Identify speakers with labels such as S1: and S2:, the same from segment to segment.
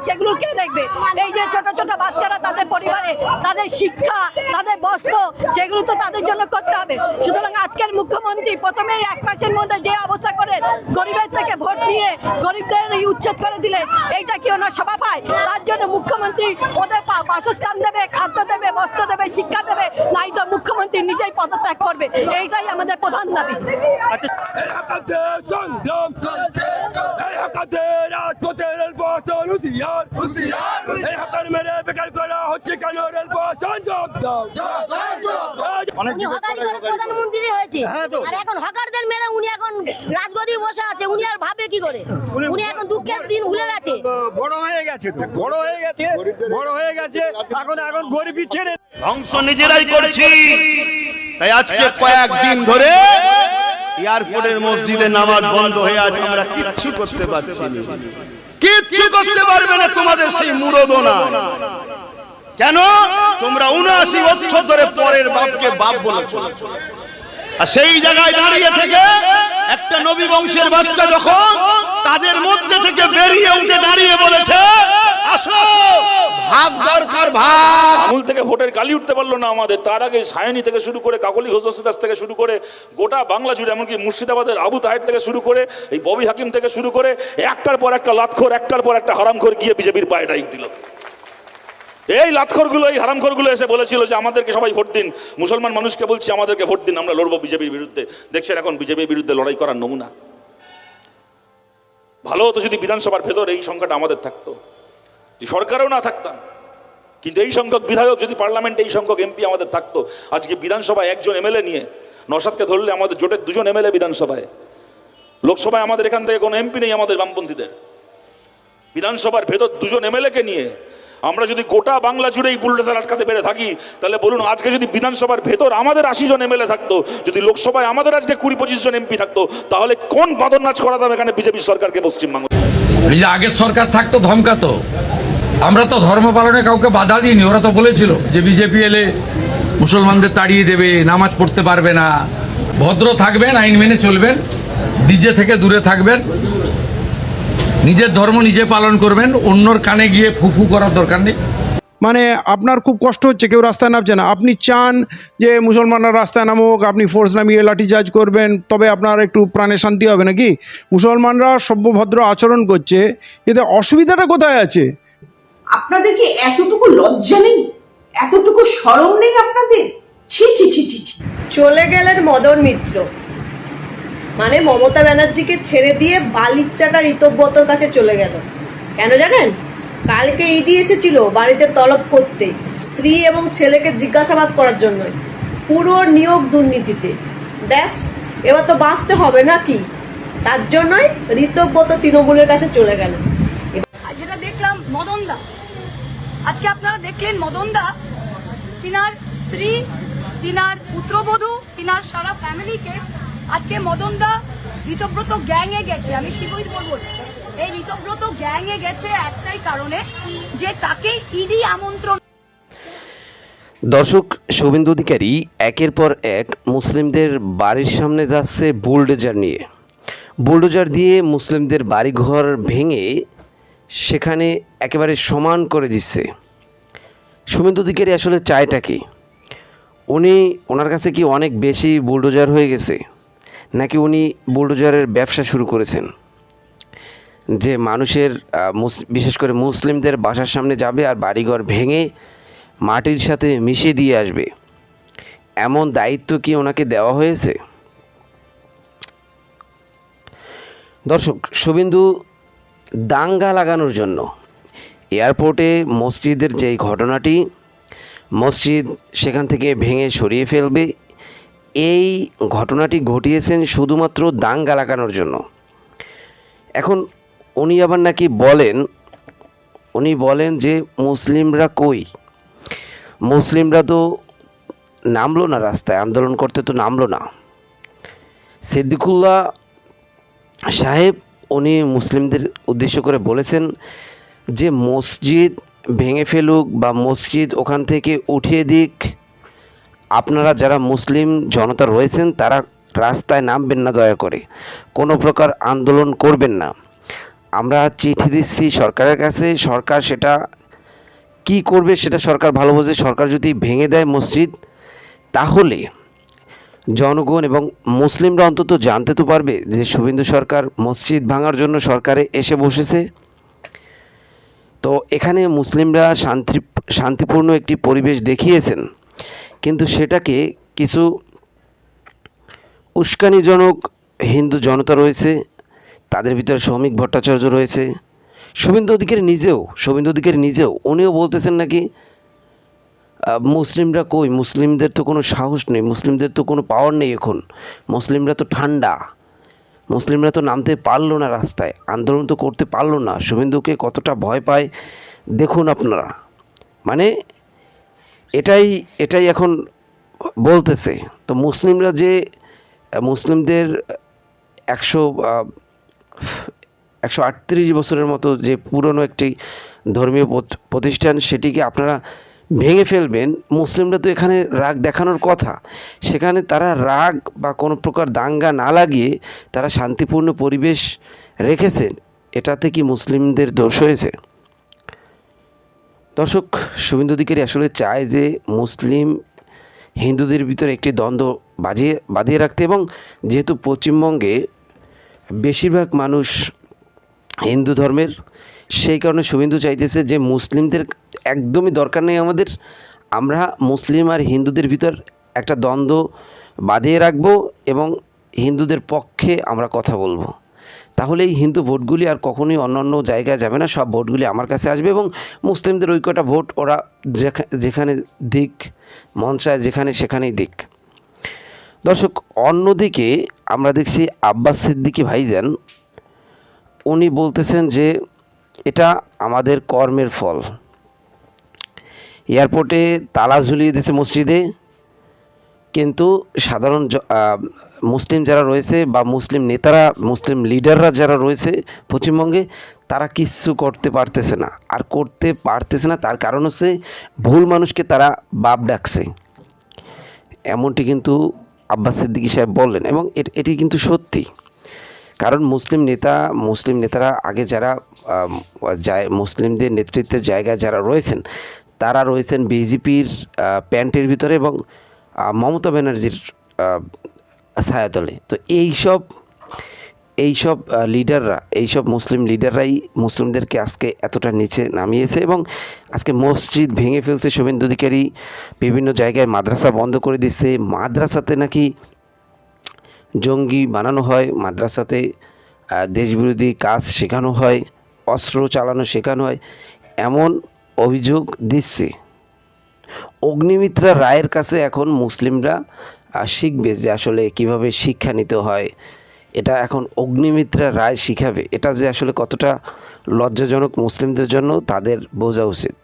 S1: সেগুলো কে দেখবে? এই যে ছোট ছোট বাচ্চারা, তাদের পরিবারে তাদের শিক্ষা, তাদের বস্ত্র, সেগুলো তো তাদের জন্য করতে হবে। সুতরাং আজকের মুখ্যমন্ত্রী প্রথমেই 1 মাসের মধ্যে যে অবস্থা করে গরিবের থেকে ভোট নিয়ে গরিবদের উচ্ছেদ করে দিলেন, এইটা কি ওনার শোভা পায়? তার জন্য মুখ্যমন্ত্রী ওদের বাসস্থান দেবে, খাদ্য দেবে, বস্ত্র দেবে, শিক্ষা দেবে, নাই তো মুখ্যমন্ত্রী নিজেই পদত্যাগ করবে। এইটাই আমাদের প্রধান দাবি।
S2: প্রধানমন্ত্রী হয়েছে আর এখন হকারদের মেরে উনি এখন রাজগদি বসে আছে। উনি আর ভাবে কি করে? উনি এখন দুঃখের দিন ভুলে গেছে।
S3: বড় হয়ে গেছে, এখন গরিবই ছেড়ে
S4: ধ্বংস নিজেরাই করছি। তাই আজকে কয়েকদিন ধরে এয়ারপোর্টের মসজিদে নামাজ বন্ধ হয়ে আছে, আমরা কিচ্ছু করতে পারছি না। কিচ্ছু করতে পারবে না তোমাদের সেই মুরদনা। কেন? তোমরা 79 বছর ধরে পরের বাপকে বাপ বলেছো, আর সেই জায়গায় দাঁড়িয়ে থেকে একটা নবী বংশের বাচ্চা যখন তাদের মধ্যে থেকে বেরিয়ে উঠে দাঁড়িয়ে বলেছে আসো ভাগ দরকার ভাগ।
S5: আমুল থেকে ভোটের গালি উঠতে পারলো না আমাদের। তার আগে সায়নী থেকে শুরু করে কাকলি হোসদাস থেকে শুরু করে গোটা বাংলা জুড়ে, এমনকি মুর্শিদাবাদের আবু তাহের থেকে শুরু করে এই ববি হাকিম থেকে শুরু করে একটার পর একটা লাতখোর, একটার পর একটা হারামখোর গিয়ে বিজেপির পায়ে ডাইক দিল। এই লাতখোরগুলো, এই হারামখোরগুলো এসে বলেছিল যে আমাদেরকে সবাই ভোট দিন। মুসলমান মানুষকে বলছি আমাদেরকে ভোট দিন, আমরা লড়বো বিজেপির বিরুদ্ধে। দেখছেন এখন বিজেপির বিরুদ্ধে লড়াই করার নমুনা। ভালো হতো যদি বিধানসভার ভেতর এই সংখ্যাটা আমাদের থাকতো, সরকারেও না থাকতাম, কিন্তু এই সংখ্যক বিধায়ক যদি পার্লামেন্টে এই সংখ্যক এমপি আমাদের থাকতো, আজকে বিধানসভায় একজন এমএলএ নিয়ে নওশাদকে ধরলে আমাদের জোটের 2জন এমএলএ বিধানসভায়। লোকসভায় আমাদের এখান থেকে কোনো এমপি নেই আমাদের বামপন্থীদের। বিধানসভার ভেতর 2জন এমএলএকে নিয়ে আমরা যদি গোটা বাংলা জুড়ে এই বুলডোজার আটকাতে পেরে থাকি, তাহলে বলুন আজকে যদি বিধানসভার ভেতর আমাদের 80 জন এমএলএ থাকতো, যদি লোকসভায় আমাদের আজকে 20-25 জন এমপি থাকতো, তাহলে কোন বাদর নাচ করাতাম এখানে বিজেপি সরকারকে পশ্চিমবঙ্গ।
S6: এই যে আগের সরকার থাকতো ধমকাতো, আমরা তো ধর্ম পালনে কাউকে বাধা দিইনি। ওরা তো বলেছিল যে বিজেপি এলে মুসলমানদের তাড়িয়ে দেবে, নামাজ পড়তে পারবে না। ভদ্র থাকবেন, আইন মেনে চলবেন, ডিজে থেকে দূরে থাকবেন, নিজের ধর্ম নিজে পালন করবেন, অন্যর কানে গিয়ে ফুফু করার দরকার নেই।
S7: মানে আপনার খুব কষ্ট হচ্ছে, কেউ রাস্তায় নামছে না, আপনি চান যে মুসলমানরা রাস্তায় নামুক, আপনি ফোর্স নামিয়ে লাঠিচার্জ করবেন, তবে আপনার একটু প্রাণে শান্তি হবে নাকি? মুসলমানরা সভ্যভদ্র আচরণ করছে, এতে অসুবিধাটা কোথায় আছে?
S8: আপনাদের কি এতটুকু লজ্জা নেই? এতটুকু শরম নেই আপনাদের? ছি ছি ছি ছি ছি।
S9: চলে গেলেন মদন মিত্র, মানে মমতা ব্যানার্জিকে ছেড়ে দিয়ে বালিচ্চাটা ঋতব্রতর কাছে চলে গেল। কেন জানেন? কালকে ইডি এসেছিল বাড়িতে তলব করতে, স্ত্রী এবং ছেলেকে জিজ্ঞাসাবাদ করার জন্য, পুরো নিয়োগ দুর্নীতিতে। ব্যাস, এবার তো বাঁচতে হবে নাকি? তার জন্যই ঋতব্রত তৃণমূলের কাছে চলে গেল।
S1: যেটা দেখলাম মদনদা, আজকে আপনারা দেখলেন মদনদা, তিনার স্ত্রী, তিনার পুত্রবধূ, তিনার সারা ফ্যামিলিকে আজকে মদনদা ঋতব্রত গ্যাংয়ে গেছে। আমি শিবই বলবো, এই ঋতব্রত গ্যাংয়ে গেছে একটাই কারণে, যে তাকে ইডি আমন্ত্রণ।
S10: দর্শক, শুভেন্দু অধিকারী একের পর এক মুসলিমদের বাড়ির সামনে যাচ্ছে বুলডোজার নিয়ে। বুলডোজার দিয়ে মুসলিমদের বাড়িঘর ভেঙে সেখানে একেবারে সমান করে দিচ্ছে। শুভেন্দু অধিকারী আসলে চায়টা কি? ওনার কাছে কি অনেক বেশি বুলডোজার হয়ে গেছে, নাকি উনি বুলডোজারের ব্যবসা শুরু করেছেন যে মানুষের বিশেষ করে মুসলিমদের বাসার সামনে যাবে আর বাড়িঘর ভেঙে মাটির সাথে মিশিয়ে দিয়ে আসবে? এমন দায়িত্ব কি ওনাকে দেওয়া হয়েছে? দর্শক, শুভেন্দু দাঙ্গা লাগানোর জন্য এয়ারপোর্টে মসজিদের যেই ঘটনাটি, মসজিদ সেখান থেকে ভেঙে সরিয়ে ফেলবে, এই ঘটনাটি ঘটিয়েছেন শুধুমাত্র দাঙ্গা লাগানোর জন্য। এখন উনি আবার নাকি বলেন যে মুসলিমরা কই? মুসলিমরা তো নামলো না রাস্তায়, আন্দোলন করতে তো নামলো না। সিদ্দিকুল্লাহ সাহেব উনি মুসলিমদের উদ্দেশ্য করে বলেছেন যে মসজিদ ভেঙে ফেলুক বা মসজিদ ওখান থেকে উঠিয়ে দিক, আপনারা যারা মুসলিম জনতা রয়েছেন তারা রাস্তায় নামবেন না, দয়া করে কোনো প্রকার আন্দোলন করবেন না। আমরা চিঠি দিচ্ছি সরকারের কাছে, সরকার সেটা কি করবে সেটা সরকার ভালো বোঝে। সরকার যদি ভেঙে দেয় মসজিদ, তাহলে জনগণ এবং মুসলিমরা অন্তত জানতে তো পারবে যে শুভেন্দু সরকার মসজিদ ভাঙার জন্য সরকারে এসে বসেছে। তো এখানে মুসলিমরা শান্তিপূর্ণ একটি পরিবেশ দেখিয়েছেন, কিন্তু সেটাকে কিছু উস্কানিজনক হিন্দু জনতা রয়েছে, তাদের ভিতরে শ্রমিক ভট্টাচার্য রয়েছে, শুভেন্দু অধিকারী নিজেও উনিও বলতেছেন নাকি মুসলিমরা কই, মুসলিমদের তো কোনো সাহস নেই, মুসলিমদের তো কোনো পাওয়ার নেই, এখন মুসলিমরা তো ঠান্ডা, মুসলিমরা তো নামতে পারলো না রাস্তায়, আন্দোলন তো করতে পারলো না। শুভেন্দুকে কতটা ভয় পায় দেখুন আপনারা। মানে এটাই এখন বলতেছে। তো মুসলিমরা যে মুসলিমদের 138 বছরের মতো যে পুরনো একটি ধর্মীয় প্রতিষ্ঠান, সেটিকে আপনারা ভেঙে ফেলবেন। মুসলিমরা তো এখানে রাগ দেখানোর কথা, সেখানে তারা রাগ বা কোনো প্রকার দাঙ্গা না লাগিয়ে তারা শান্তিপূর্ণ পরিবেশ রেখেছেন। এটাতে কি মুসলিমদের দোষ হয়েছে? দর্শক, শুভেন্দু অধিকারী আসলে চায় যে মুসলিম হিন্দুদের ভিতরে একটি দ্বন্দ্ব বাঁধিয়ে রাখতে, এবং যেহেতু পশ্চিমবঙ্গে বেশিরভাগ মানুষ হিন্দু ধর্মের, সেই কারণে শুভেন্দু চাইতেছে যে মুসলিমদের একদমই দরকার নেই আমাদের, আমরা মুসলিম আর হিন্দুদের ভিতর একটা দ্বন্দ্ব বাঁধিয়ে রাখবো এবং হিন্দুদের পক্ষে আমরা কথা বলবো। তাহলে এই হিন্দু ভোটগুলি আর কখনোই অন্য জায়গায় যাবে না, সব ভোটগুলি আমার কাছে আসবে এবং মুসলিমদের ওই কটা ভোট ওরা যেখানে দিক, মন চায় সেখানেই দিক। দর্শক, অন্যদিকে আমরা দেখছি আব্বাস সিদ্দিকী ভাইজান, উনি বলতেছেন যে এটা আমাদের কর্মের ফল। এয়ারপোর্টে তালা ঝুলিয়ে দিয়েছে মসজিদে, কিন্তু সাধারণ মুসলিম যারা রয়েছে বা মুসলিম নেতারা, মুসলিম লিডাররা যারা রয়েছে পশ্চিমবঙ্গে, তারা কিচ্ছু করতে পারতেছে না। তার কারণ হচ্ছে ভুল মানুষকে তারা বাপ ডাকছে, এমনটি কিন্তু আব্বাস সিদ্দিকী সাহেব বললেন, এবং এটি কিন্তু সত্যি। কারণ মুসলিম নেতারা আগে যারা মুসলিমদের নেতৃত্বের জায়গায় যারা রয়েছেন, তারা রয়েছেন বিজেপির প্যান্টের ভিতরে এবং মমতা ব্যানার্জির ছায়াতলে। তো এইসব লিডাররা, এইসব মুসলিম লিডাররাই মুসলিমদেরকে আজকে এতটা নিচে নামিয়েছে এবং আজকে মসজিদ ভেঙে ফেলছে শুভেন্দু অধিকারী। বিভিন্ন জায়গায় মাদ্রাসা বন্ধ করে দিচ্ছে, মাদ্রাসাতে নাকি জঙ্গি বানানো হয়, মাদ্রাসাতে দেশবিরোধী কাজ শেখানো হয়, অস্ত্র চালানো শেখানো হয়, এমন অভিযোগ দিচ্ছে। অগ্নিমিত্রা রায়ের কাছে এখন মুসলিমরা শিখবে যে আসলে কিভাবে শিক্ষা নিতে হয়, এটা এখন অগ্নিমিত্রা রায় শিখাবে। এটা যে আসলে কতটা লজ্জাজনক মুসলিমদের জন্য, তাদের বোঝা উচিত।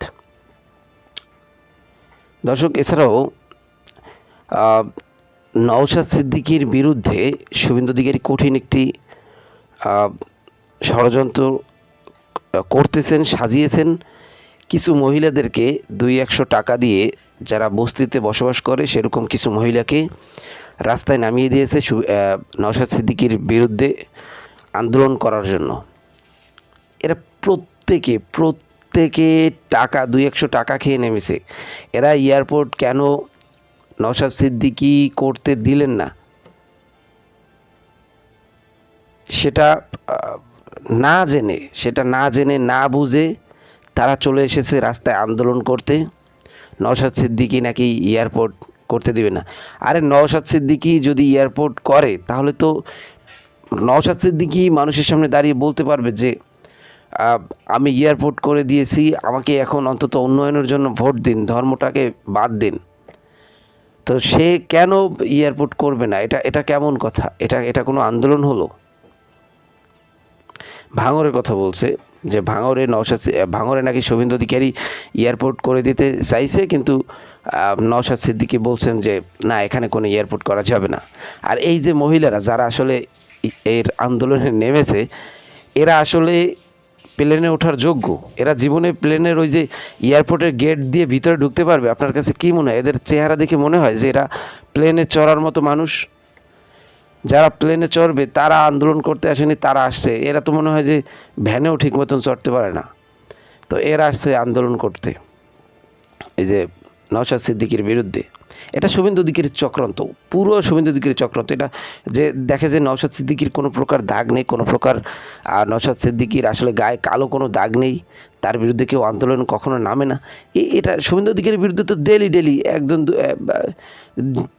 S10: দর্শক, এছাড়াও নওশাদ সিদ্দিকীর বিরুদ্ধে শুভেন্দু অধিকারী কঠিন একটি ষড়যন্ত্র করতেছেন, সাজিয়েছেন। কিছু মহিলাদেরকে 200 টাকা দিয়ে, যারা বস্তিতে বসবাস করে সেরকম কিছু মহিলাকে রাস্তায় নামিয়ে দিয়েছে নওশাদ সিদ্দিকীর বিরুদ্ধে আন্দোলন করার জন্য। এরা প্রত্যেকে টাকা 200 টাকা খেয়ে নেমেছে। এরা এয়ারপোর্ট কেন নওশাদ সিদ্দিকী করতে দিলেন না, সেটা না জেনে না বুঝে তারা চলে এসেছে রাস্তায় আন্দোলন করতে। নওশাদ সিদ্দিকী নাকি এয়ারপোর্ট করতে দিবে না। আরে নওশাদ সিদ্দিকী যদি এয়ারপোর্ট করে, তাহলে তো নওশাদ সিদ্দিকী মানুষের সামনে দাঁড়িয়ে বলতে পারবে যে আমি এয়ারপোর্ট করে দিয়েছি, আমাকে এখন অন্তত উন্নয়নের জন্য ভোট দিন, ধর্মটাকে বাদ দিন। তো সে কেন এয়ারপোর্ট করবে না? এটা কেমন কথা? এটা কোনো আন্দোলন হলো? ভাঙড়ের কথা বলছে যে ভাঙড়ে নাকি শুভেন্দু অধিকারী এয়ারপোর্ট করে দিতে চাইছে, কিন্তু নওশাদ সিদ্দিকী বলছেন যে না, এখানে কোনো এয়ারপোর্ট করা যাবে না। আর এই যে মহিলারা যারা আসলে এর আন্দোলনে নেমেছে, এরা আসলে প্লেনে ওঠার যোগ্য? এরা জীবনে প্লেনের ওই যে এয়ারপোর্টের গেট দিয়ে ভিতরে ঢুকতে পারবে? আপনার কাছে কি মনে হয়? এদের চেহারা দেখে মনে হয় যে এরা প্লেনে চড়ার মতো মানুষ? যারা প্লেনে চড়বে তারা আন্দোলন করতে আসেনি, তারা আসছে। এরা তো মনে হয় যে ভ্যানেও ঠিক মতন চড়তে পারে না, তো এরা আসছে আন্দোলন করতে এই যে নওশাদ সিদ্দিকীর বিরুদ্ধে। এটা শুভেন্দু অধিকারীর চক্রান্ত, পুরো শুভেন্দু অধিকারীর চক্রান্ত। এটা যে দেখে যে নওশাদ সিদ্দিকীর কোনো প্রকার দাগ নেই, কোনো প্রকার নওশাদ সিদ্দিকীর আসলে গায়ে কালো কোনো দাগ নেই, তার বিরুদ্ধে কেউ আন্দোলন কখনো নামে না। এটা শুভেন্দু অধিকারীর বিরুদ্ধে তো ডেলি একজন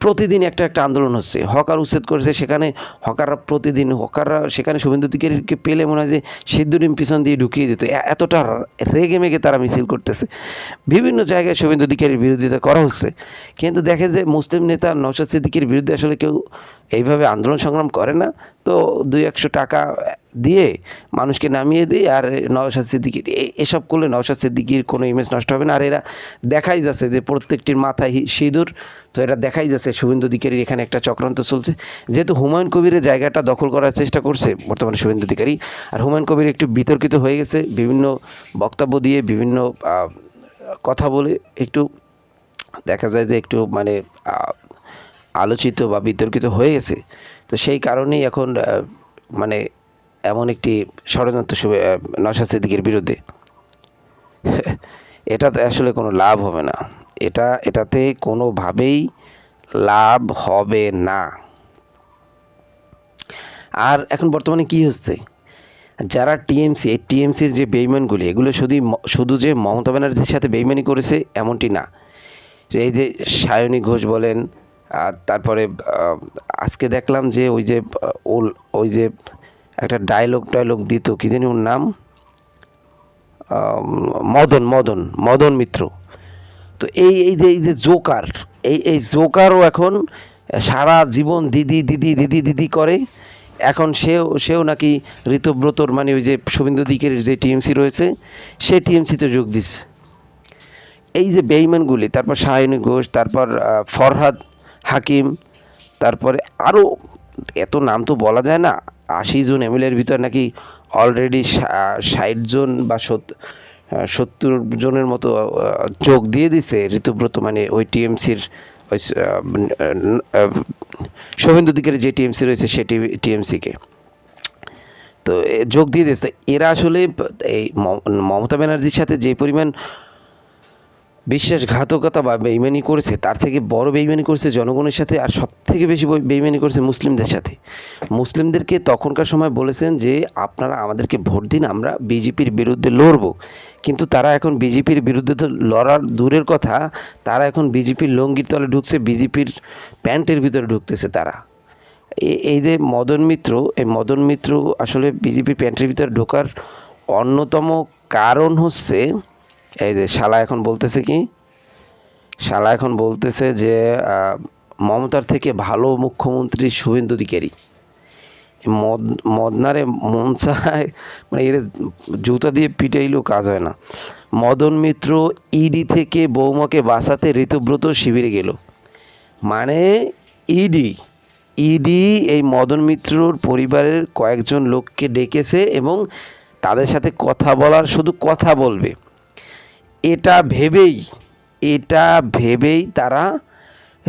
S10: প্রতিদিন একটা আন্দোলন হচ্ছে। হকার উচ্ছেদ করেছে, সেখানে হকাররা সেখানে শুভেন্দু অধিকারীকে পেলে মনে হয় যে সিদ্ধুরিম পিছন দিয়ে ঢুকিয়ে দিত, এতটা রেগে মেগে তারা মিছিল করতেছে। বিভিন্ন জায়গায় শুভেন্দু অধিকারীর বিরোধিতা করা হচ্ছে, কিন্তু দেখে যে মুসলিম নেতা নওশাদ সিদ্দিকীর বিরুদ্ধে আসলে কেউ এইভাবে আন্দোলন সংগ্রাম করে না, তো 200-100 টাকা দিয়ে মানুষকে নামিয়ে দিই। আর নওশাদ সিদ্দিকীর এসব করলে নওশাদ সিদ্দিকীর কোনো ইমেজ নষ্ট হবে না। আর এরা দেখাই যাচ্ছে যে প্রত্যেকটির মাথায় সিঁদুর, তো এরা দেখাই যাচ্ছে শুভেন্দু অধিকারীর এখানে একটা চক্রান্ত চলছে। যেহেতু হুমায়ুন কবিরের জায়গাটা দখল করার চেষ্টা করছে বর্তমানে শুভেন্দু অধিকারী, আর হুমায়ুন কবির একটু বিতর্কিত হয়ে গেছে, বিভিন্ন বক্তব্য দিয়ে বিভিন্ন কথা বলে একটু দেখা যায় যে একটু মানে আলোচিত বা বিতর্কিত হয়ে গেছে। তো সেই কারণেই এখন মানে এমন একটি ষড়যন্ত্র নওশাদ সিদ্দিকীর বিরুদ্ধে। এটাতে আসলে কোনো লাভ হবে না, এটাতে কোনোভাবেই লাভ হবে না। আর এখন বর্তমানে কি হচ্ছে, যারা টিএমসি, এই টিএমসির যে বেইমানগুলি, এগুলো শুধু যে মমতা ব্যানার্জির সাথে বেইমানি করেছে এমনটি না। এই যে সায়নী ঘোষ বলেন, তারপরে আজকে দেখলাম যে ওই যে একটা ডায়লগ দিত, কি জানি ওর নাম, মদন মিত্র। তো এই যে জোকার, এই জোকারও এখন সারা জীবন দিদি করে। এখন সেও নাকি ঋতব্রতর মানে ওই যে শুভেন্দু অধিকারীর যে টিএমসি রয়েছে সেই টিএমসিতে যোগ দিচ্ছে। এই যে বেইমানগুলি, তারপর সায়নী ঘোষ, তারপর ফরহাদ হাকিম, তারপরে আরও এত নাম তো বলা যায় না, 80 জন এমএলএর ভিতর নাকি অলরেডি 60 জন বা 70 জনের মতো যোগ দিয়ে দিছে ঋতব্রত মানে ওই টিএমসির, ওই শুভেন্দু অধিকারীর যে টিএমসি রয়েছে সেই টিএমসিকে তো যোগ দিয়ে দিচ্ছে। এরা আসলে এই মমতা ব্যানার্জির সাথে যে পরিমাণ বিশ্বাসঘাতকতা বা বেইমানি করেছে, তার থেকে বড় বেইমানি করেছে জনগণের সাথে, আর সব থেকে বেশি বেইমানি করেছে মুসলিমদের সাথে। মুসলিমদেরকে তখনকার সময় বলেছেন যে আপনারা আমাদেরকে ভোট দিন, আমরা বিজেপির বিরুদ্ধে লড়ব, কিন্তু তারা এখন বিজেপির বিরুদ্ধে তো লড়ার দূরের কথা, তারা এখন বিজেপির লঙ্গির তলে ঢুকছে, বিজেপির প্যান্টের ভিতরে ঢুকতেছে তারা। এই যে মদন মিত্র আসলে বিজেপির প্যান্টের ভিতরে ঢোকার অন্যতম কারণ হচ্ছে এই যে শালা এখন বলতেছে যে মমতার থেকে ভালো মুখ্যমন্ত্রী শুভেন্দু অধিকারী। মদনারে মন চায় মানে এর জুতা দিয়ে পিটাইলেও কাজ হয় না। মদন মিত্র ইডি থেকে বৌমাকে বাঁচাতে ঋতব্রত শিবিরে গেল, মানে ইডি এই মদন মিত্রর পরিবারের কয়েকজন লোককে ডেকেছে এবং তাদের সাথে কথা বলার, শুধু কথা বলবে, এটা ভেবেই তারা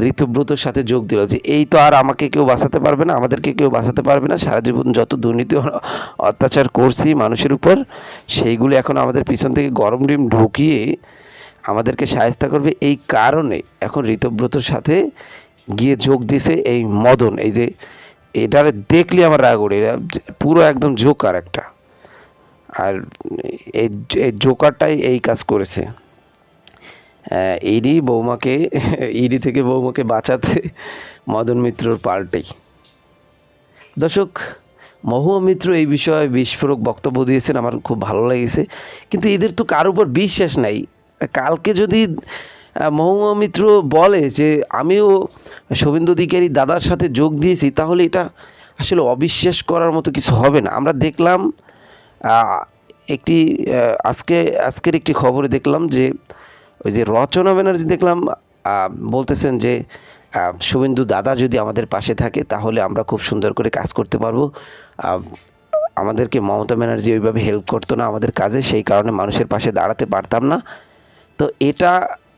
S10: ঋতব্রতর সাথে যোগ দিল যে এই তো আর আমাকে কেউ বাঁচাতে পারবে না, আমাদেরকে কেউ বাঁচাতে পারবে না, সারা জীবন যত দুর্নীতি অত্যাচার করছি মানুষের উপর সেইগুলো এখন আমাদের পিছন থেকে গরম ডিম ঢুকিয়ে আমাদেরকে সাহায্য করবে। এই কারণে এখন ঋতব্রতর সাথে গিয়ে যোগ দিয়েছে এই মদন। এই যে এটারে দেখলে আমার রাগ ওঠে, পুরো একদম জোকার একটা, আর এই জোকারটাই এই কাজ করেছে। ইডি থেকে বৌমাকে বাঁচাতে মদন মিত্রর পাল্টেই। দর্শক, মহুয়া মিত্র এই বিষয়ে বিস্ফোরক বক্তব্য দিয়েছেন, আমার খুব ভালো লেগেছে, কিন্তু এদের তো কার উপর বিশ্বাস নাই। কালকে যদি মহুয়া মিত্র বলে যে আমিও শুভেন্দু অধিকারী দাদার সাথে যোগ দিয়েছি, তাহলে এটা আসলে অবিশ্বাস করার মতো কিছু হবে না। আমরা দেখলাম আজকের একটি খবরে দেখলাম যে ওই যে রচনা ব্যানার্জি দেখলাম বলতেছেন যে শুভেন্দু দাদা যদি আমাদের পাশে থাকে তাহলে আমরা খুব সুন্দর করে কাজ করতে পারবো, আমাদেরকে মমতা ব্যানার্জি ওইভাবে হেল্প করতো না আমাদের কাজে, সেই কারণে মানুষের পাশে দাঁড়াতে পারতাম না। তো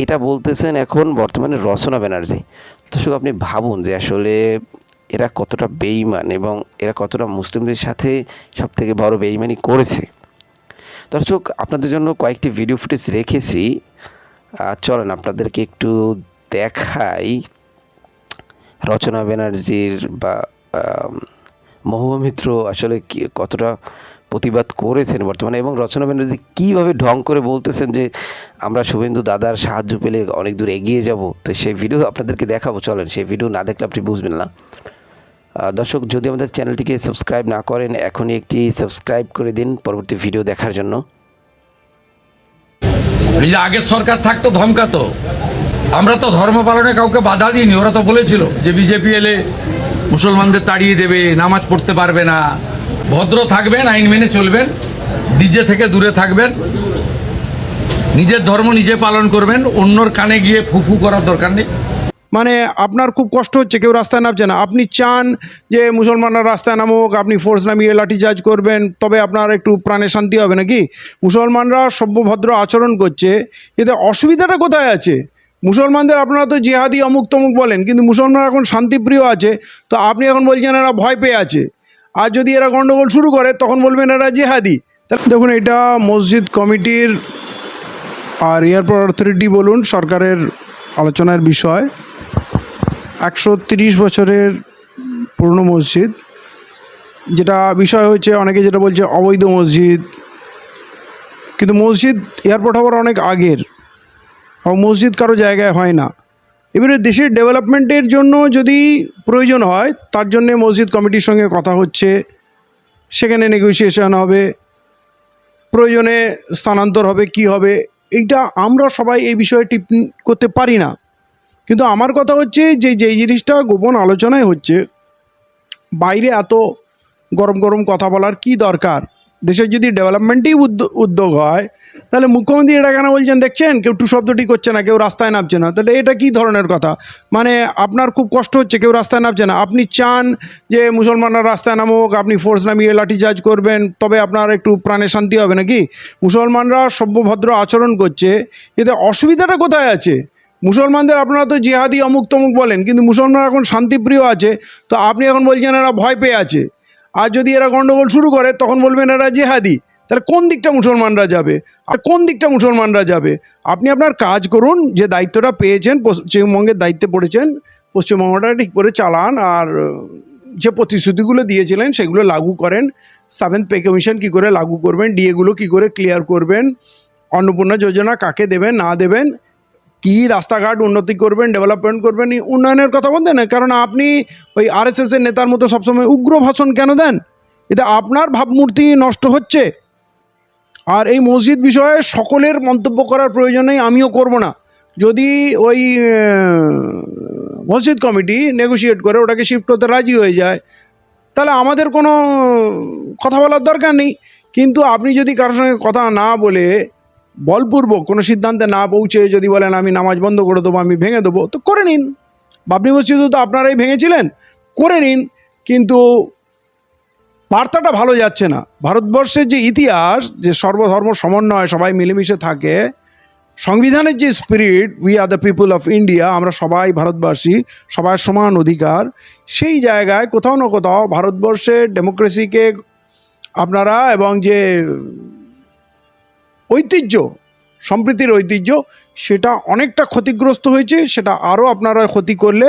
S10: এটা বলতেছেন এখন বর্তমানে রচনা ব্যানার্জি। দর্শক, আপনি ভাবুন যে আসলে এরা কতটা বেঈমান এবং এরা কতটা মুসলিমদের সাথে সবথেকে বড় বেঈমানি করেছে। দর্শক, আপনাদের জন্য কয়েকটি ভিডিও ফুটেজ রেখেছি, চলেন আপনাদেরকে একটু দেখাই। রচনা ব্যানার্জির বা মহুয়া মিত্র আসলে কতটা প্রতিবাদ করেছেন বর্তমানে, এবং রচনা ব্যানার্জি কীভাবে ঢং করে বলতেছেন যে আমরা শুভেন্দু দাদার সাহায্য পেলে অনেক দূর এগিয়ে যাব। তো সেই ভিডিও আপনাদেরকে দেখাবো, চলেন। সেই ভিডিও না দেখলে আপনি বুঝবেন না। দর্শক, যদি আমাদের চ্যানেলটিকে সাবস্ক্রাইব না করেন, এখনই একটি সাবস্ক্রাইব করে দিন পরবর্তী ভিডিও দেখার জন্য।
S6: এই যে আগের সরকার থাকতো ধমকাতো, আমরা তো ধর্ম পালনে কাউকে বাধা দিইনি। ওরা তো বলেছিল যে বিজেপি এলে মুসলমানদের তাড়িয়ে দেবে, নামাজ পড়তে পারবে না। ভদ্র থাকবেন, আইন মেনে চলবেন, ডিজে থেকে দূরে থাকবেন, নিজের ধর্ম নিজে পালন করবেন, অন্যর কানে গিয়ে ফুফু করার দরকার নেই।
S7: মানে আপনার খুব কষ্ট হচ্ছে, কেউ রাস্তায় নামছে না, আপনি চান যে মুসলমানরা রাস্তায় নামুক, আপনি ফোর্স নামিয়ে লাঠিচার্জ করবেন, তবে আপনার একটু প্রাণে শান্তি হবে নাকি? মুসলমানরা সভ্যভদ্র আচরণ করছে, এতে অসুবিধাটা কোথায় আছে? মুসলমানদের আপনারা তো জিহাদি অমুক তমুক বলেন, কিন্তু মুসলমানরা এখন শান্তিপ্রিয় আছে, তো আপনি এখন বলছেন এরা ভয় পেয়ে আছে। আর যদি এরা গণ্ডগোল শুরু করে তখন বলবেন এরা জিহাদি। তাহলে দেখুন, এটা মসজিদ কমিটির আর এয়ারপোর্ট অথরিটি বলুন সরকারের আলোচনার বিষয়। 130 বছরের পুরনো মসজিদ, যেটা বিষয় হচ্ছে অনেকে যেটা বলছে অবৈধ মসজিদ, কিন্তু মসজিদ এয়ারপোর্ট হওয়ার অনেক আগের, মসজিদ কারো জায়গায় হয় না। এবারে দেশের ডেভেলপমেন্টের জন্য যদি প্রয়োজন হয়, তার জন্যে মসজিদ কমিটির সঙ্গে কথা হচ্ছে, সেখানে নেগোসিয়েশন হবে, প্রয়োজনে স্থানান্তর হবে, কি হবে এইটা আমরা সবাই এই বিষয়ে টিপ্পণী করতে পারি না। কিন্তু আমার কথা হচ্ছে যে যেই জিনিসটা গোপন আলোচনায় হচ্ছে, বাইরে এত গরম গরম কথা বলার কি দরকার? দেশের যদি ডেভেলপমেন্টেই উদ্যোগ হয়, তাহলে মুখ্যমন্ত্রী এটা কেন বলছেন দেখছেন কেউ টু শব্দটি করছে না, কেউ রাস্তায় নামছে না? তাহলে এটা কী ধরনের কথা? মানে আপনার খুব কষ্ট হচ্ছে, কেউ রাস্তায় নামছে না, আপনি চান যে মুসলমানরা রাস্তায় নামুক, আপনি ফোর্স নামিয়ে লাঠিচার্জ করবেন, তবে আপনার একটু প্রাণে শান্তি হবে নাকি? মুসলমানরা সভ্যভদ্র আচরণ করছে, এতে অসুবিধাটা কোথায় আছে? মুসলমানদের আপনারা তো জিহাদি অমুক তমুক বলেন, কিন্তু মুসলমানরা এখন শান্তিপ্রিয় আছে, তো আপনি এখন বলছেন এরা ভয় পেয়ে আছে। আর যদি এরা গণ্ডগোল শুরু করে তখন বলবেন এরা জিহাদি। তাহলে কোন দিকটা মুসলমানরা যাবে? আর কোন দিকটা মুসলমানরা যাবে? আপনি আপনার কাজ করুন, যে দায়িত্বটা পেয়েছেন, পশ্চিমবঙ্গের দায়িত্বে পড়েছেন, পশ্চিমবঙ্গটা ঠিক করে চালান, আর যে প্রতিশ্রুতিগুলো দিয়েছিলেন সেগুলো লাগু করেন। 7th পে কমিশন কী করে লাগু করবেন, ডিএগুলো কী করে ক্লিয়ার করবেন, অন্নপূর্ণা যোজনা কাকে দেবেন না দেবেন, কী রাস্তাঘাট উন্নতি করবেন, ডেভেলপমেন্ট করবেন, উন্নয়নের কথা বলতেন না। কারণ আপনি ওই আরএসএসের নেতার মতো সবসময় উগ্র ভাষণ কেন দেন? এতে আপনার ভাবমূর্তি নষ্ট হচ্ছে। আর এই মসজিদ বিষয়ে সকলের মন্তব্য করার প্রয়োজন নেই, আমিও করব না। যদি ওই মসজিদ কমিটি নেগোশিয়েট করে ওটাকে শিফট করতে রাজি হয়ে যায়, তাহলে আমাদের কোনো কথা বলার দরকার নেই। কিন্তু আপনি যদি কারোর সঙ্গে কথা না বলে, বলপূর্বক কোনো সিদ্ধান্তে না পৌঁছে যদি বলেন আমি নামাজ বন্ধ করে দেবো, আমি ভেঙে দেবো, তো করে নিন। বাবরি মসজিদও তো আপনারাই ভেঙেছিলেন, করে নিন। কিন্তু বার্তাটা ভালো যাচ্ছে না। ভারতবর্ষের যে ইতিহাস, যে সর্বধর্ম সমন্বয়, সবাই মিলেমিশে থাকে, সংবিধানের যে spirit, we are the people of India, আমরা সবাই ভারতবাসী, সবার সমান অধিকার, সেই জায়গায় কোথাও না কোথাও ভারতবর্ষের ডেমোক্রেসিকে আপনারা, এবং যে ঐতিহ্য, সম্প্রীতির ঐতিহ্য, সেটা অনেকটা ক্ষতিগ্রস্ত হয়েছে। সেটা আরও আপনারা ক্ষতি করলে,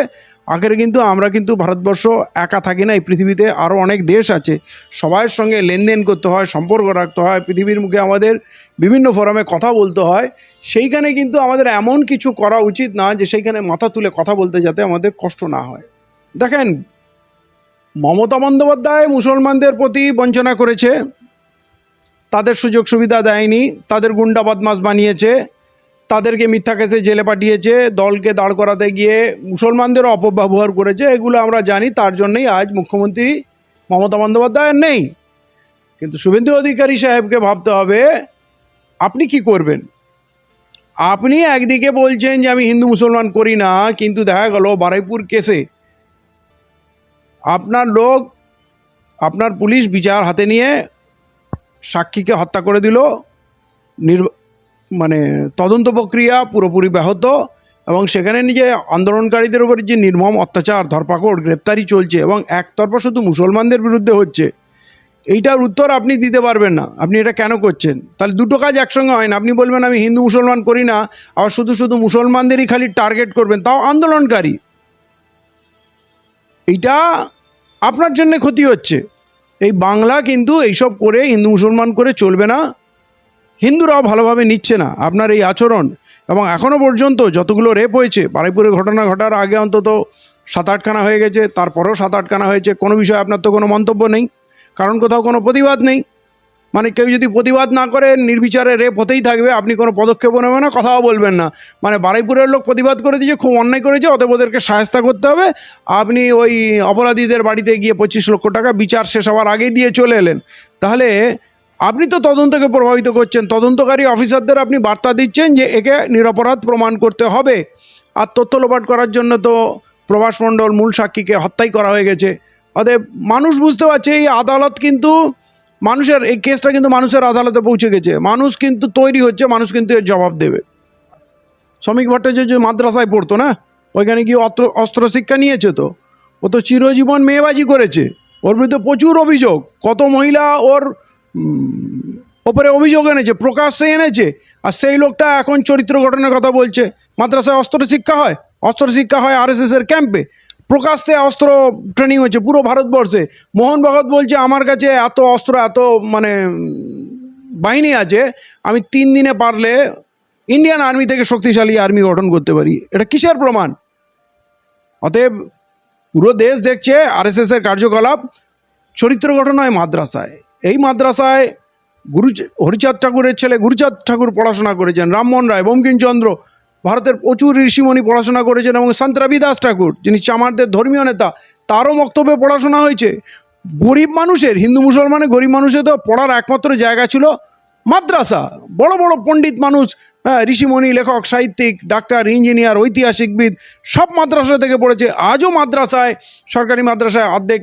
S7: আখেরে কিন্তু আমরা কিন্তু ভারতবর্ষ একা থাকি না, এই পৃথিবীতে আরও অনেক দেশ আছে, সবার সঙ্গে লেনদেন করতে হয়, সম্পর্ক রাখতে হয়, পৃথিবীর মুখে আমাদের বিভিন্ন ফোরামে কথা বলতে হয়। সেইখানে কিন্তু আমাদের এমন কিছু করা উচিত না যে সেইখানে মাথা তুলে কথা বলতে যাতে আমাদের কষ্ট না হয়। দেখেন, মমতা বন্দ্যোপাধ্যায় মুসলমানদের প্রতি বঞ্চনা করেছে, তাদের সুযোগ সুবিধা দেয়নি, তাদের গুন্ডা বদমাশ বানিয়েছে, তাদেরকে মিথ্যা কেসে জেলে পাঠিয়েছে, দলকে দাঁড় করাতে গিয়ে মুসলমানদেরও অপব্যবহার করেছে, এগুলো আমরা জানি। তার জন্যই আজ মুখ্যমন্ত্রী মমতা বন্দ্যোপাধ্যায় নেই। কিন্তু শুভেন্দু অধিকারী সাহেবকে ভাবতে হবে আপনি কি করবেন। আপনি একদিকে বলছেন যে আমি হিন্দু মুসলমান করি না, কিন্তু দেখা গেল বারুইপুর কেসে আপনার লোক, আপনার পুলিশ বিচার হাতে নিয়ে সাক্ষীকে হত্যা করে দিল, তদন্ত প্রক্রিয়া পুরোপুরি ব্যাহত, এবং সেখানে নিজে আন্দোলনকারীদের উপর যে নির্মম অত্যাচার, ধরপাকড়, গ্রেপ্তারি চলছে এবং একতরফা শুধু মুসলমানদের বিরুদ্ধে হচ্ছে, এইটার উত্তর আপনি দিতে পারবেন না। আপনি এটা কেন করছেন? তাহলে দুটো কাজ একসঙ্গে হয় না। আপনি বলবেন আমি হিন্দু মুসলমান করি না, আবার শুধু শুধু মুসলমানদেরই খালি টার্গেট করবেন, তাও আন্দোলনকারী। এইটা আপনার জন্য ক্ষতি হচ্ছে। এই বাংলা কিন্তু এইসব করে হিন্দু মুসলমান করে চলবে না। হিন্দুরাও ভালোভাবে নিচ্ছে না আপনার এই আচরণ। এবং এখনও পর্যন্ত যতগুলো রেপ হয়েছে, বারুইপুরের ঘটনা ঘটার আগে অন্তত 7-8খানা হয়ে গেছে, তারপরেও 7-8খানা হয়েছে, কোনো বিষয়ে আপনার তো কোনো মন্তব্য নেই, কারণ কোথাও কোনো প্রতিবাদ নেই। মানে কেউ যদি প্রতিবাদ না করে নির্বিচারে রেপ হতেই থাকবে, আপনি কোনো পদক্ষেপও নেবেন না, কথাও বলবেন না। মানে বারুইপুরের লোক প্রতিবাদ করে দিয়েছে, খুব অন্যায় করেছে, অতএব ওদেরকে সাহায্য করতে হবে। আপনি ওই অপরাধীদের বাড়িতে গিয়ে 25 লক্ষ টাকা বিচার শেষ হওয়ার আগেই দিয়ে চলে এলেন। তাহলে আপনি তো তদন্তকে প্রভাবিত করছেন। তদন্তকারী অফিসারদের আপনি বার্তা দিচ্ছেন যে একে নিরপরাধ প্রমাণ করতে হবে। আর তথ্য লোপাট করার জন্য তো প্রভাস মণ্ডল মূল সাক্ষীকে হত্যাই করা হয়ে গেছে। অতএব মানুষ বুঝতে পারছে এই আদালত কিন্তু মানুষের, এই কেসটা কিন্তু মানুষের আদালতে পৌঁছে গেছে। মানুষ কিন্তু তৈরি হচ্ছে, মানুষ কিন্তু এর জবাব দেবে। শ্রমিক ভট্টাচার্য যে মাদ্রাসায় পড়তো না, ওইখানে গিয়ে অস্ত্র শিক্ষা নিয়েছে, তো ও তো চিরজীবন মেয়েবাজি করেছে। ওর বিরুদ্ধে প্রচুর অভিযোগ, কত মহিলা ওর ওপরে অভিযোগ এনেছে, প্রকাশ্যে এনেছে। আর সেই লোকটা এখন চরিত্র গঠনের কথা বলছে। মাদ্রাসায় অস্ত্র শিক্ষা হয়? অস্ত্র শিক্ষা হয় RSS-এর ক্যাম্পে, প্রকাশ্যে অস্ত্র ট্রেনিং হচ্ছে পুরো ভারতবর্ষে। মোহন ভগত বলছে আমার কাছে এত অস্ত্র, এত মানে বাহিনী আছে, আমি 3 দিনে পারলে ইন্ডিয়ান আর্মি থেকে শক্তিশালী আর্মি গঠন করতে পারি। এটা কিসের প্রমাণ? অতএব পুরো দেশ দেখছে RSS-এর কার্যকলাপ। চরিত্র গঠন হয় মাদ্রাসায়। এই মাদ্রাসায় হরিচাঁদ ঠাকুরের ছেলে গুরুচাঁদ ঠাকুর পড়াশোনা করেছেন, রামমোহন রায়, বঙ্কিমচন্দ্র, ভারতের প্রচুর ঋষিমণি পড়াশোনা করেছেন, এবং সন্ত রবিদাস ঠাকুর যিনি চামারদের ধর্মীয় নেতা, তারও বক্তব্যে পড়াশোনা হয়েছে। গরিব মানুষের, হিন্দু মুসলমানের গরিব মানুষের তো পড়ার একমাত্র জায়গা ছিল মাদ্রাসা। বড় বড় পণ্ডিত মানুষ, ঋষিমণি, লেখক, সাহিত্যিক, ডাক্তার, ইঞ্জিনিয়ার, ঐতিহাসিকবিদ সব মাদ্রাসা থেকে পড়েছে। আজও মাদ্রাসায়, সরকারি মাদ্রাসায় অর্ধেক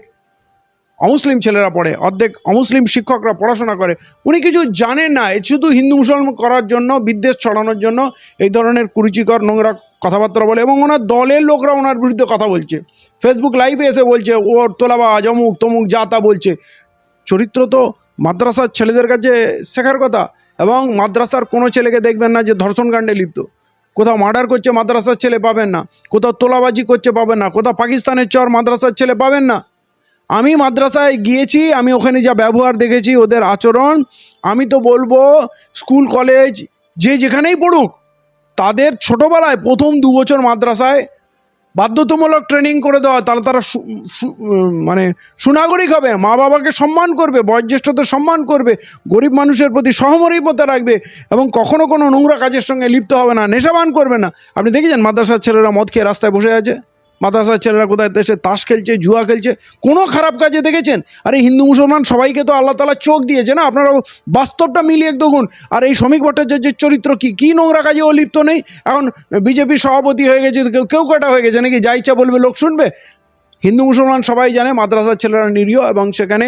S7: অমুসলিম ছেলেরা পড়ে, অর্ধেক অমুসলিম শিক্ষকরা পড়াশোনা করে। উনি কিছু জানেন না, এ শুধু হিন্দু মুসলমান করার জন্য, বিদ্বেষ ছড়ানোর জন্য এই ধরনের কুরুচিকর নোংরা কথাবার্তা বলে। এবং ওনার দলের লোকরা ওনার বিরুদ্ধে কথা বলছে, ফেসবুক লাইভে এসে বলছে ওর তোলাবাজ, অমুক তমুক, যা তা বলছে। চরিত্র তো মাদ্রাসার ছেলেদের কাছে শেখার কথা। এবং মাদ্রাসার কোনো ছেলেকে দেখবেন না যে ধর্ষণকাণ্ডে লিপ্ত। কোথাও মার্ডার করছে মাদ্রাসার ছেলে পাবেন না, কোথাও তোলাবাজি করছে পাবেন না, কোথাও পাকিস্তানের চর মাদ্রাসার ছেলে পাবেন না। আমি মাদ্রাসায় গিয়েছি, আমি ওখানে যা ব্যবহার দেখেছি, ওদের আচরণ, আমি তো বলবো স্কুল কলেজ যে যেখানেই পড়ুক, তাদের ছোটোবেলায় প্রথম 2 বছর মাদ্রাসায় বাধ্যতামূলক ট্রেনিং করে দেওয়া, তাহলে তারা মানে সুনাগরিক হবে, মা বাবাকে সম্মান করবে, বয়োজ্যেষ্ঠদের সম্মান করবে, গরিব মানুষের প্রতি সহমর্মিতা রাখবে, এবং কখনো কোনো নোংরা কাজের সঙ্গে লিপ্ত হবে না, নেশাবান করবে না। আপনি দেখেছেন মাদ্রাসার ছেলেরা মদ খেয়ে রাস্তায় বসে আছে? মাদ্রাসার ছেলেরা কোথায় দেশে তাস খেলছে, জুয়া খেলছে? কোনো খারাপ কাজে দেখেছেন? আরে হিন্দু মুসলমান সবাইকে তো আল্লাহ তাআলা চোখ দিয়েছে না, আপনারা বাস্তবটা মিলিয়ে দেখুন। আর এই শ্রমিক ভট্টাচার্যের চরিত্র কি নোংরা কাজে ও লিপ্ত নেই? এখন বিজেপির সভাপতি হয়ে গেছে, কেউ কটা হয়ে গেছে নাকি? যা ইচ্ছা বলবে লোক শুনবে? হিন্দু মুসলমান সবাই জানে মাদ্রাসার ছেলেরা নিরীহ, এবং সেখানে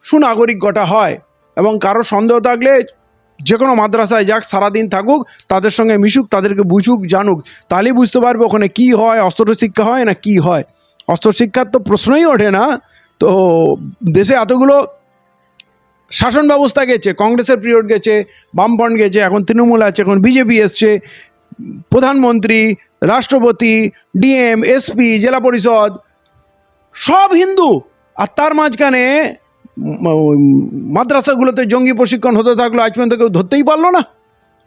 S7: সুনাগরিক গঠা হয়। এবং কারো সন্দেহ থাকলে যে কোনো মাদ্রাসায় যাক, সারাদিন থাকুক, তাদের সঙ্গে মিশুক, তাদেরকে বুঝুক, জানুক, তাহলেই বুঝতে পারবে ওখানে কী হয়, অস্ত্র শিক্ষা হয় না কি হয়। অস্ত্র শিক্ষার তো প্রশ্নই ওঠে না। তো দেশে এতগুলো শাসন ব্যবস্থা গেছে, কংগ্রেসের পিরিয়ড গেছে, বামফ্রন্ট গেছে, এখন তৃণমূল আছে, এখন বিজেপি এসছে, প্রধানমন্ত্রী, রাষ্ট্রপতি, ডিএম, এসপি, জেলা পরিষদ সব হিন্দু। আর তার মাঝখানে মাদ্রাসাগুলোতে জঙ্গি প্রশিক্ষণ হতে থাকলো, আজ পর্যন্ত কেউ ধরতেই পারলো না।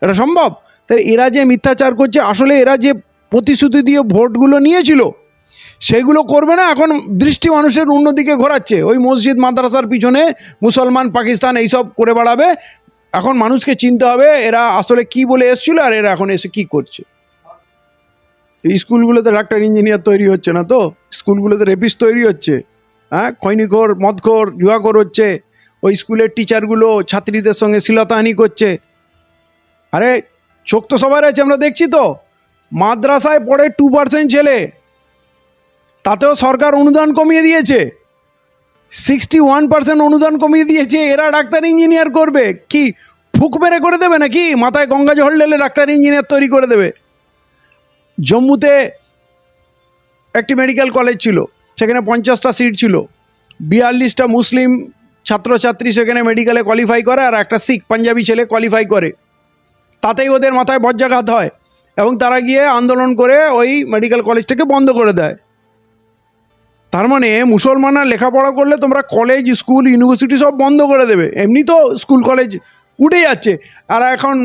S7: এটা সম্ভব? তাই এরা যে মিথ্যাচার করছে, আসলে এরা যে প্রতিশ্রুতি দিয়ে ভোটগুলো নিয়েছিল সেগুলো করবে না, এখন দৃষ্টি মানুষের অন্যদিকে ঘোরাচ্ছে। ওই মসজিদ মাদ্রাসার পিছনে মুসলমান, পাকিস্তান এইসব করে বেড়াবে। এখন মানুষকে চিনতে হবে এরা আসলে কি বলে এসেছিল, আর এরা এখন এসে কি করছে। এই স্কুলগুলোতে ডাক্তার, ইঞ্জিনিয়ার তৈরি হচ্ছে না তো? স্কুলগুলোতে রেপিস্ট তৈরি হচ্ছে, হ্যাঁ, খৈনিখোর, মদখোর, জুয়াখোর হচ্ছে। ওই স্কুলের টিচারগুলো ছাত্রীদের সঙ্গে শ্লীলতাহানি করছে। আরে চোখ তো সবার আছে, আমরা দেখছি তো। মাদ্রাসায় পড়ে 2% ছেলে, তাতেও সরকার অনুদান কমিয়ে দিয়েছে, 61% অনুদান কমিয়ে দিয়েছে। এরা ডাক্তার ইঞ্জিনিয়ার করবে কি? ফুক মেরে করে দেবে নাকি? মাথায় গঙ্গা জল ঢেলে ডাক্তার ইঞ্জিনিয়ার তৈরি করে দেবে? জম্মুতে একটি মেডিকেল কলেজ ছিল, সেখানে 50টা সিট ছিল, 42টা মুসলিম ছাত্রছাত্রী সেখানে মেডিকেলে কোয়ালিফাই করে, আর একটা শিখ পাঞ্জাবি ছেলে কোয়ালিফাই করে। তাতেই ওদের মাথায় বজ্রাঘাত হয় এবং তারা গিয়ে আন্দোলন করে ওই মেডিকেল কলেজটাকে বন্ধ করে দেয়। তার মানে মুসলমানরা লেখাপড়া করলে তোমরা কলেজ, স্কুল, ইউনিভার্সিটি সব বন্ধ করে দেবে। এমনি তো স্কুল কলেজ উঠে যাচ্ছে, আর এখন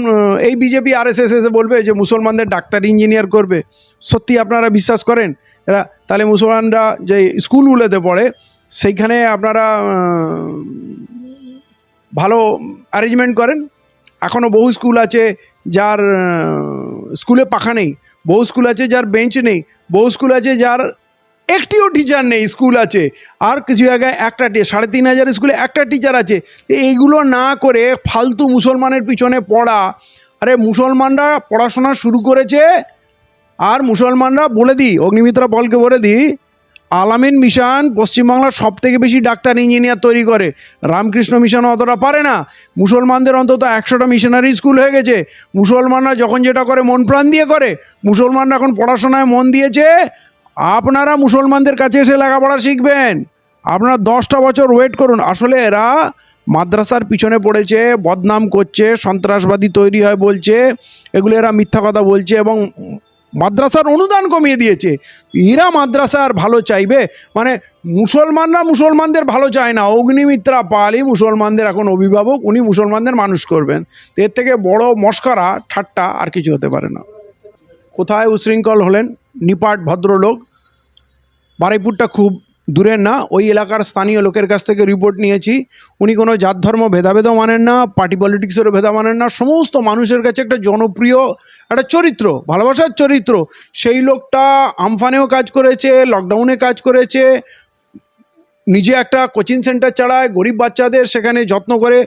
S7: এই বিজেপি RSS এসে বলবে যে মুসলমানদের ডাক্তার, ইঞ্জিনিয়ার করবে। সত্যি আপনারা বিশ্বাস করেন এরা? তাহলে মুসলমানরা যে স্কুলগুলোতে পড়ে সেইখানে আপনারা ভালো অ্যারেঞ্জমেন্ট করেন। এখনও বহু স্কুল আছে যার স্কুলে পাখা নেই, বহু স্কুল আছে যার বেঞ্চ নেই, বহু স্কুল আছে যার একটিও টিচার নেই। স্কুল আছে আর কিছু জায়গায় একটা 3,500 স্কুলে একটা টিচার আছে। এইগুলো না করে ফালতু মুসলমানের পিছনে পড়া। আরে মুসলমানরা পড়াশোনা শুরু করেছে, আর মুসলমানরা বলে দিই, অগ্নিমিত্রা পলকে বলে দিই, আলামিন মিশন পশ্চিমবাংলার সব থেকে বেশি ডাক্তার, ইঞ্জিনিয়ার তৈরি করে। রামকৃষ্ণ মিশনও অতটা পারে না। মুসলমানদের অন্তত 100টা মিশনারি স্কুল হয়ে গেছে। মুসলমানরা যখন যেটা করে মন প্রাণ দিয়ে করে। মুসলমানরা এখন পড়াশোনায় মন দিয়েছে। আপনারা মুসলমানদের কাছে এসে লেখাপড়া শিখবেন। আপনারা 10টা বছর ওয়েট করুন। আসলে এরা মাদ্রাসার পিছনে পড়েছে, বদনাম করছে, সন্ত্রাসবাদী তৈরি হয় বলছে, এগুলো এরা মিথ্যা কথা বলছে এবং মাদ্রাসার অনুদান কমিয়ে দিয়েছে। এরা মাদ্রাসার ভালো চাইবে? মানে মুসলমানরা মুসলমানদের ভালো চায় না। অগ্নিমিত্রা পালই মুসলমানদের এখন অভিভাবক, উনি মুসলমানদের মানুষ করবেন। এর থেকে বড় মস্করা, ঠাট্টা আর কিছু হতে পারে না। কোথায় উশৃঙ্খল হলেন? নিপাট ভদ্রলোক, বারুইপুরটা খুব দূরের না, ওই এলাকার স্থানীয় লোকের কাছ থেকে রিপোর্ট নিয়েছি। উনি কোনো জাত ধর্ম ভেদাভেদও মানেন না, পার্টি পলিটিক্সেরও ভেদা মানেন না। সমস্ত মানুষের কাছে একটা জনপ্রিয় একটা চরিত্র, ভালোবাসার চরিত্র। সেই লোকটা আমফানেও কাজ করেছে, লকডাউনে কাজ করেছে, নিজে একটা কোচিং সেন্টার চালায়, গরিব বাচ্চাদের সেখানে যত্ন করে,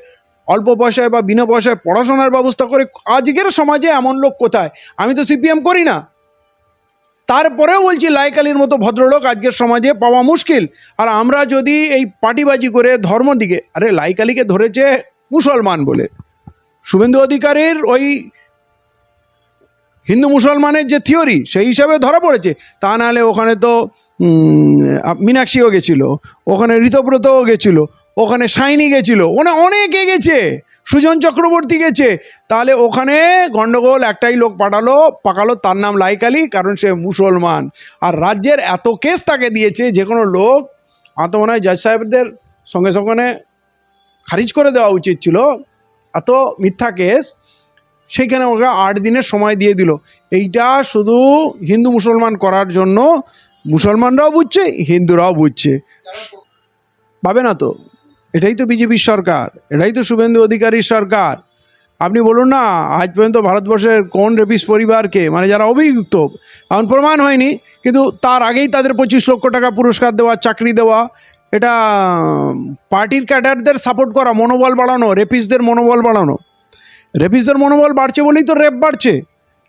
S7: অল্প পয়সায় বা বিনা পয়সায় পড়াশোনার ব্যবস্থা করে। আজকের সমাজে এমন লোক কোথায়? আমি তো CPM করি না, তারপরেও বলছি লাইক আলীর মতো ভদ্রলোক আজকের সমাজে পাওয়া মুশকিল। আর আমরা যদি এই পার্টিবাজি করে ধর্ম দিকে, আরে লাইক আলীকে ধরেছে মুসলমান বলে, শুভেন্দু অধিকারীর ওই হিন্দু মুসলমানের যে থিওরি সেই হিসাবে ধরা পড়েছে। তা নাহলে ওখানে তো মীনাক্ষীও গেছিলো, ওখানে ঋতব্রতও গেছিলো, ওখানে শাইনি গেছিলো, অনেকে গেছে, সুজন চক্রবর্তী গেছে। তাহলে ওখানে গন্ডগোল একটাই লোক পাকালো, তার নাম লাইক আলী, কারণ সে মুসলমান। আর রাজ্যের এত কেস তাকে দিয়েছে, যে কোনো লোক, আমার তো মনে হয় জাজ সাহেবদের সঙ্গে সঙ্গে খারিজ করে দেওয়া উচিত ছিল। এত মিথ্যা কেস, সেইখানে ওরা 8 দিনের সময় দিয়ে দিল। এইটা শুধু হিন্দু মুসলমান করার জন্য। মুসলমানরাও বুঝছে, হিন্দুরাও বুঝছে, পাবে না তো। এটাই তো বিজেপির সরকার, এটাই তো শুভেন্দু অধিকারীর সরকার। আপনি বলুন না, আজ পর্যন্ত ভারতবর্ষের কোন রেপিস পরিবারকে, মানে যারা অভিযুক্ত, এখন প্রমাণ হয়নি, কিন্তু তার আগেই তাদের 25 লক্ষ টাকা পুরস্কার দেওয়া, চাকরি দেওয়া, এটা পার্টির ক্যাডারদের সাপোর্ট করা, মনোবল বাড়ানো, রেপিসদের মনোবল বাড়ানো। রেপিসদের মনোবল বাড়ছে বলেই তো রেপ বাড়ছে,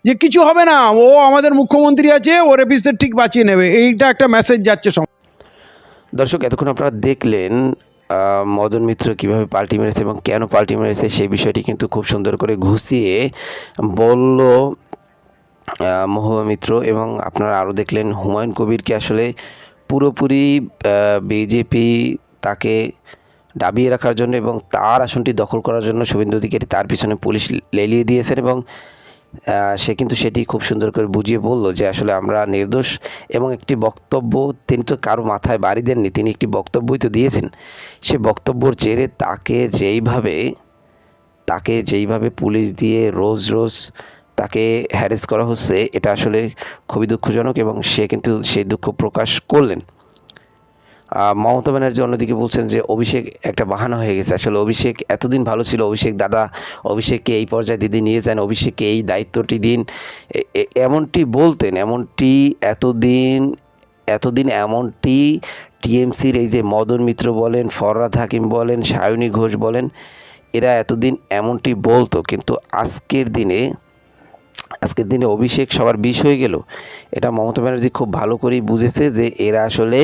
S7: যে কিছু হবে না, ও আমাদের মুখ্যমন্ত্রী আছে, ও রেপিসদের ঠিক বাঁচিয়ে নেবে। এইটা একটা মেসেজ যাচ্ছে।
S10: দর্শক, এতক্ষণ আপনারা দেখলেন মদন মিত্র কীভাবে পাল্টি মেরেছে এবং কেন পাল্টি মেরেছে সেই বিষয়টি কিন্তু খুব সুন্দর করে ঘুষিয়ে বলল মহুয়া মিত্র। এবং আপনারা আরও দেখলেন হুমায়ুন কবিরকে আসলে পুরোপুরি বিজেপি তাকে দাবিয়ে রাখার জন্য এবং তার আসনটি দখল করার জন্য শুভেন্দু অধিকারী তার পিছনে পুলিশ লেলিয়ে দিয়েছেন। এবং সে কিন্তু সেটি খুব সুন্দর করে বুঝিয়ে বলল যে আসলে আমরা নির্দোষ। এবং একটি বক্তব্য, তিনি তো কারো মাথায় বাড়ি দেননি, তিনি একটি বক্তব্যই তো দিয়েছেন। সে বক্তব্যর জেরে তাকে যেইভাবে পুলিশ দিয়ে রোজ তাকে হ্যারেস করা হচ্ছে, এটা আসলে খুবই দুঃখজনক। এবং সে কিন্তু সেই দুঃখ প্রকাশ করলেন। মমতা ব্যানার্জি অন্যদিকে বলছেন যে অভিষেক একটা বাহানা হয়ে গেছে। আসলে অভিষেক এতদিন ভালো ছিল, অভিষেককে এই পর্যায়ে দিদি নিয়ে যান, অভিষেককে এই দায়িত্বটি দিন, এমনটি বলতেন। এতদিন এমনটি টিএমসির এই যে মদন মিত্র বলেন, ফরহাদ হাকিম বলেন, সায়নী ঘোষ বলেন, এরা এতদিন এমনটি বলতো। কিন্তু আজকের দিনে অভিষেক সবার বিষ হয়ে গেল। এটা মমতা ব্যানার্জি খুব ভালো করেই বুঝেছে যে এরা আসলে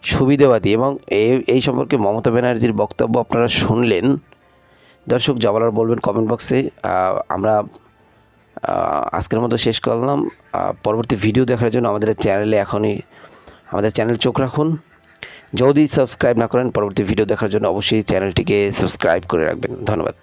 S10: সুবিধাবাদী। এবং এই সম্পর্কে মমতা ব্যানার্জির বক্তব্য আপনারা শুনলেন। দর্শক, যা বলার বলবেন কমেন্ট বক্সে। আমরা আজকের মতো শেষ করলাম। পরবর্তী ভিডিও দেখার জন্য আমাদের চ্যানেলে আমাদের চ্যানেল চোখ রাখুন। যদি সাবস্ক্রাইব না করেন, পরবর্তী ভিডিও দেখার জন্য অবশ্যই চ্যানেলটিকে সাবস্ক্রাইব করে রাখবেন। ধন্যবাদ।